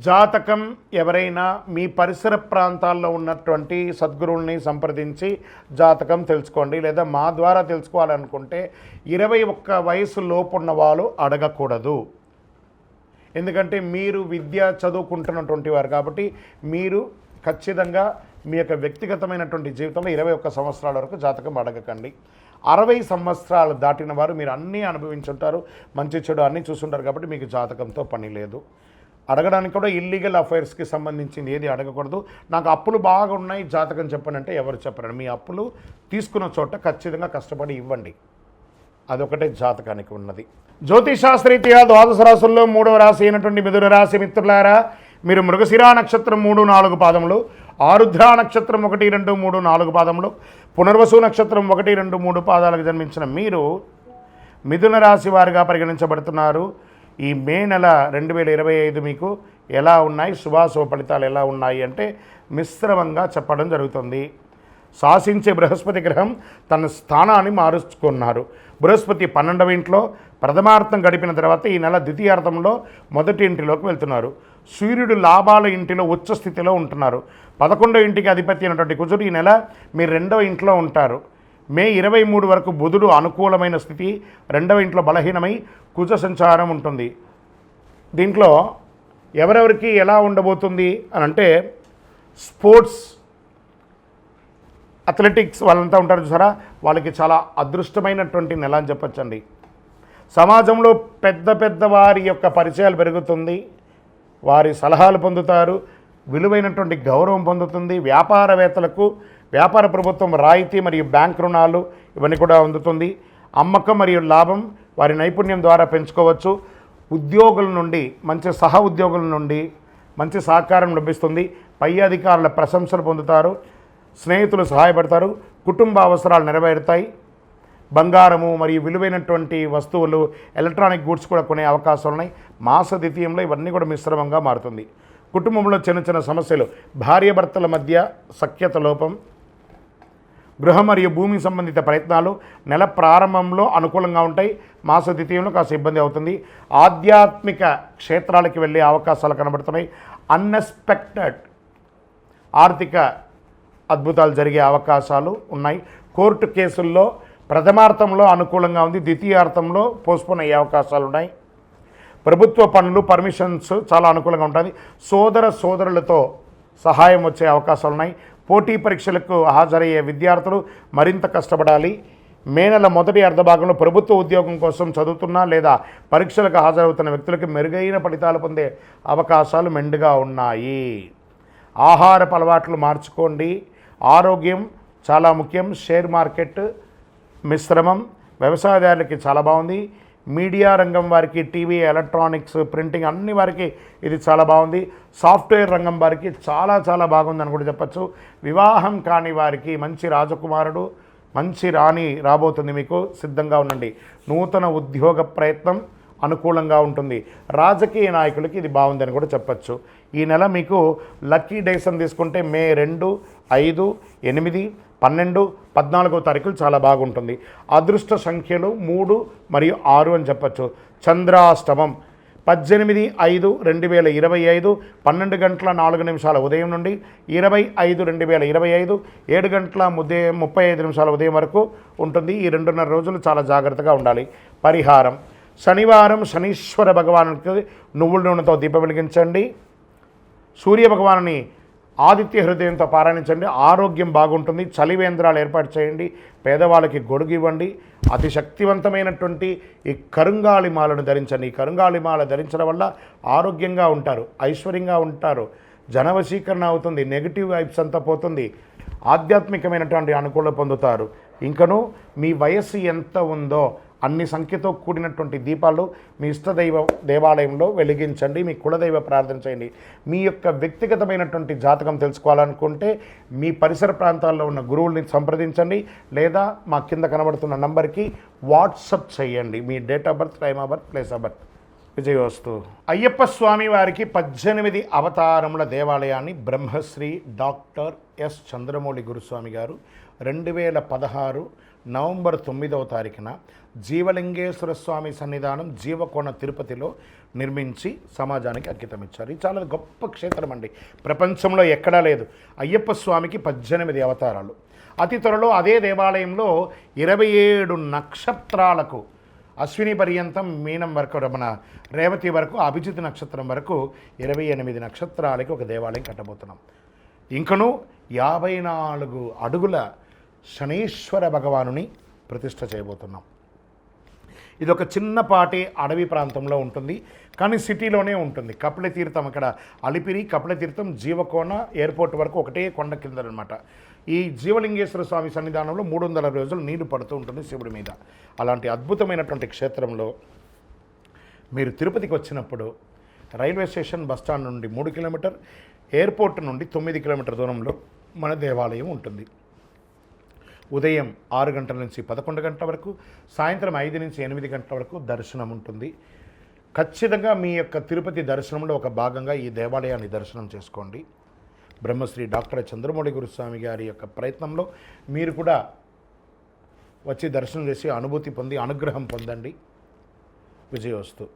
జాతకం ఎవరైనా మీ పరిసర ప్రాంతాల్లో ఉన్నటువంటి సద్గురువుల్ని సంప్రదించి జాతకం తెలుసుకోండి. లేదా మా ద్వారా తెలుసుకోవాలనుకుంటే 21 వయసు లోపు ఉన్న వాళ్ళు అడగకూడదు. ఎందుకంటే మీరు విద్య చదువుకుంటున్నటువంటి వారు కాబట్టి మీరు ఖచ్చితంగా మీ యొక్క వ్యక్తిగతమైనటువంటి జీవితంలో 21 సంవత్సరాల వరకు జాతకం అడగకండి. 60 సంవత్సరాలు దాటిన వారు మీరు అన్నీ అనుభవించుంటారు, మంచి చెడు అన్నీ చూసుంటారు కాబట్టి మీకు జాతకంతో పని లేదు. అడగడానికి కూడా ఇల్లీగల్ అఫైర్స్కి సంబంధించింది ఏది అడగకూడదు. నాకు అప్పులు బాగా ఉన్నాయి జాతకం చెప్పనంటే ఎవరు చెప్పరండి. మీ అప్పులు తీసుకున్న చోట ఖచ్చితంగా కష్టపడి ఇవ్వండి. అదొకటే జాతకానికి ఉన్నది. జ్యోతిషాస్త్రీత్యా ద్వాదశ రాశుల్లో 3వ రాశి అయినటువంటి మిథున రాశి మిత్రులారా, మీరు మృగశిరా నక్షత్రం 3, 4 పాదములు, ఆరుద్ర నక్షత్రం 1, 2, 3, 4 పాదములు, పునర్వసు నక్షత్రం 1, 2, 3 పాదాలకు జన్మించిన మీరు మిథున రాశి వారిగా పరిగణించబడుతున్నారు. ఈ మే నెల 2025 మీకు ఎలా ఉన్నాయి, శుభాశుభ ఫలితాలు ఎలా ఉన్నాయి అంటే మిశ్రమంగా చెప్పడం జరుగుతుంది. శాసించే బృహస్పతి గ్రహం తన స్థానాన్ని మారుచుకున్నారు. బృహస్పతి 12వ ఇంట్లో ప్రథమార్థం గడిపిన తర్వాత ఈ నెల ద్వితీయార్థంలో మొదటి ఇంటిలోకి వెళ్తున్నారు. సూర్యుడు లాభాల ఇంటిలో ఉచ్చ స్థితిలో ఉంటున్నారు. 11వ ఇంటికి అధిపతి అయినటువంటి కుజుడు ఈ నెల మీరు 2వ ఇంట్లో ఉంటారు. మే 23 వరకు బుధుడు అనుకూలమైన స్థితి, 2వ ఇంట్లో బలహీనమై కుజ సంచారం ఉంటుంది. దీంట్లో ఎవరెవరికి ఎలా ఉండబోతుంది అని అంటే స్పోర్ట్స్, అథ్లెటిక్స్ వాళ్ళంతా ఉంటారు చూసారా, వాళ్ళకి చాలా అదృష్టమైనటువంటి నెల అని చెప్పచ్చండి. సమాజంలో పెద్ద వారి యొక్క పరిచయాలు పెరుగుతుంది, వారి సలహాలు పొందుతారు, విలువైనటువంటి గౌరవం పొందుతుంది. వ్యాపారవేత్తలకు వ్యాపార ప్రభుత్వం రాయితీ మరియు బ్యాంక్ రుణాలు ఇవన్నీ కూడా అందుతుంది. అమ్మకం మరియు లాభం వారి నైపుణ్యం ద్వారా పెంచుకోవచ్చు. ఉద్యోగుల నుండి మంచి సహ ఉద్యోగుల నుండి మంచి సహకారం లభిస్తుంది. పై అధికారుల ప్రశంసలు పొందుతారు. స్నేహితులు సహాయపడతారు. కుటుంబ అవసరాలు నెరవేరుతాయి. బంగారము మరియు విలువైనటువంటి వస్తువులు, ఎలక్ట్రానిక్ గూడ్స్ కూడా కొనే అవకాశాలు ఉన్నాయి. మాస ద్వితీయంలో ఇవన్నీ కూడా మిశ్రమంగా మారుతుంది. కుటుంబంలో చిన్న సమస్యలు, భార్యాభర్తల మధ్య సఖ్యత లోపం, గృహ మరియు భూమి సంబంధిత ప్రయత్నాలు నెల ప్రారంభంలో అనుకూలంగా ఉంటాయి. మాస ద్వితీయంలో కాస్త ఇబ్బంది అవుతుంది. ఆధ్యాత్మిక క్షేత్రాలకి వెళ్ళే అవకాశాలు కనబడుతున్నాయి. అన్ఎక్స్పెక్టెడ్ ఆర్థిక అద్భుతాలు జరిగే అవకాశాలు ఉన్నాయి. కోర్టు కేసుల్లో ప్రథమార్థంలో అనుకూలంగా ఉంది, ద్వితీయార్థంలో పోస్ట్పోన్ అయ్యే అవకాశాలు ఉన్నాయి. ప్రభుత్వ పనులు, పర్మిషన్స్ చాలా అనుకూలంగా ఉంటుంది. సోదరులతో సహాయం వచ్చే అవకాశాలు ఉన్నాయి. పోటీ పరీక్షలకు హాజరయ్యే విద్యార్థులు మరింత కష్టపడాలి. మే నెల మొదటి అర్ధభాగంలో ప్రభుత్వ ఉద్యోగం కోసం చదువుతున్న లేదా పరీక్షలకు హాజరవుతున్న వ్యక్తులకు మెరుగైన ఫలితాలు పొందే అవకాశాలు మెండుగా ఉన్నాయి. ఆహారపు అలవాట్లు మార్చుకోండి. ఆరోగ్యం చాలా ముఖ్యం. షేర్ మార్కెట్ మిశ్రమం. వ్యవసాయదారులకి చాలా బాగుంది. మీడియా రంగం వారికి, టీవీ, ఎలక్ట్రానిక్స్, ప్రింటింగ్ అన్ని వారికి ఇది చాలా బాగుంది. సాఫ్ట్వేర్ రంగం వారికి చాలా బాగుందని కూడా చెప్పచ్చు. వివాహం కాని వారికి మంచి రాజకుమారుడు, మంచి రాణి రాబోతుంది. మీకు సిద్ధంగా ఉండండి. నూతన ఉద్యోగ ప్రయత్నం అనుకూలంగా ఉంటుంది. రాజకీయ నాయకులకి ఇది బాగుందని కూడా చెప్పచ్చు. ఈ నెల మీకు లక్కీ డేస్ అని తీసుకుంటే మే 2, 5, 8, 12, 14వ తారీఖులు చాలా బాగుంటుంది. అదృష్ట సంఖ్యలు 3 మరియు 6 అని చెప్పచ్చు. చంద్రాష్టమం 18/5/2025 12 గంటల 4 నిమిషాల ఉదయం నుండి 20/5/2025 7 గంటల 35 నిమిషాల ఉదయం వరకు ఉంటుంది. ఈ 2.5 రోజులు చాలా జాగ్రత్తగా ఉండాలి. పరిహారం: శనివారం శనీశ్వర భగవానునికి నువ్వుల నూనెతో దీపం వెలిగించండి. సూర్య భగవానుని ఆదిత్య హృదయంతో పారాయణించండి. ఆరోగ్యం బాగుంటుంది. చలివేంద్రాలు ఏర్పాటు చేయండి. పేదవాళ్ళకి గొడుగు ఇవ్వండి. అతి శక్తివంతమైనటువంటి ఈ కరుంగాళిమాలను ధరించండి. ఈ కరుంగాళిమాల ధరించడం వల్ల ఆరోగ్యంగా ఉంటారు, ఐశ్వర్యంగా ఉంటారు, జనవశీకరణ అవుతుంది, నెగిటివ్ వైబ్స్ అంతా పోతుంది, ఆధ్యాత్మికమైనటువంటి అనుకూలత పొందుతారు. ఇంకను మీ వయస్సు ఎంత ఉందో అన్ని సంఖ్యతో కూడినటువంటి దీపాలు మీ ఇష్టదైవ దేవాలయంలో వెలిగించండి. మీ కులదైవ ప్రార్థన చేయండి. మీ యొక్క వ్యక్తిగతమైనటువంటి జాతకం తెలుసుకోవాలనుకుంటే మీ పరిసర ప్రాంతాల్లో ఉన్న గురువుల్ని సంప్రదించండి. లేదా మా కింద కనబడుతున్న నంబర్కి వాట్సప్ చేయండి. మీ date of birth, time of birth, place of birth. విజయోస్తు. అయ్యప్ప స్వామి వారికి 18 అవతారముల దేవాలయాన్ని బ్రహ్మశ్రీ డాక్టర్ ఎస్ చంద్రమౌళి గురుస్వామి గారు 2016 నవంబర్ 9వ తారీఖున జీవలింగేశ్వర స్వామి సన్నిధానం జీవకోణ తిరుపతిలో నిర్మించి సమాజానికి అంకితం ఇచ్చారు. ఇది చాలా గొప్ప క్షేత్రం అండి, ప్రపంచంలో ఎక్కడా లేదు. అయ్యప్ప స్వామికి 18 అవతారాలు. అతి త్వరలో అదే దేవాలయంలో 27 నక్షత్రాలకు, అశ్విని పర్యంతం మీనం వరకు, మన రేవతి వరకు, అభిజిత్ నక్షత్రం వరకు 28 నక్షత్రాలకి ఒక దేవాలయం కట్టబోతున్నాం. ఇంకను 54 అడుగుల శనీశ్వర భగవానుని ప్రతిష్ఠ చేయబోతున్నాం. ఇది ఒక చిన్నపాటి అడవి ప్రాంతంలో ఉంటుంది, కానీ సిటీలోనే ఉంటుంది. కపిలతీర్థం, అక్కడ అలిపిరి కపిలతీర్థం జీవకోన ఎయిర్పోర్ట్ వరకు ఒకటే కొండ కింద అనమాట. ఈ జీవలింగేశ్వర స్వామి సన్నిధానంలో 300 రోజులు నీళ్లు పడుతూ ఉంటుంది శివుడి మీద. అలాంటి అద్భుతమైనటువంటి క్షేత్రంలో మీరు తిరుపతికి వచ్చినప్పుడు రైల్వే స్టేషన్ బస్టాండ్ నుండి 3 కిలోమీటర్, ఎయిర్పోర్ట్ నుండి 9 కిలోమీటర్ దూరంలో మన దేవాలయం ఉంటుంది. ఉదయం 6 గంటల నుంచి 11 గంటల వరకు, సాయంత్రం 5 నుంచి 8 గంటల వరకు దర్శనం ఉంటుంది. ఖచ్చితంగా మీ యొక్క తిరుపతి దర్శనంలో ఒక భాగంగా ఈ దేవాలయాన్ని దర్శనం చేసుకోండి. బ్రహ్మశ్రీ డాక్టర్ చంద్రమౌళి గురుస్వామి గారి యొక్క ప్రయత్నంలో మీరు కూడా వచ్చి దర్శనం చేసి అనుభూతి పొంది అనుగ్రహం పొందండి. విజయోస్తు.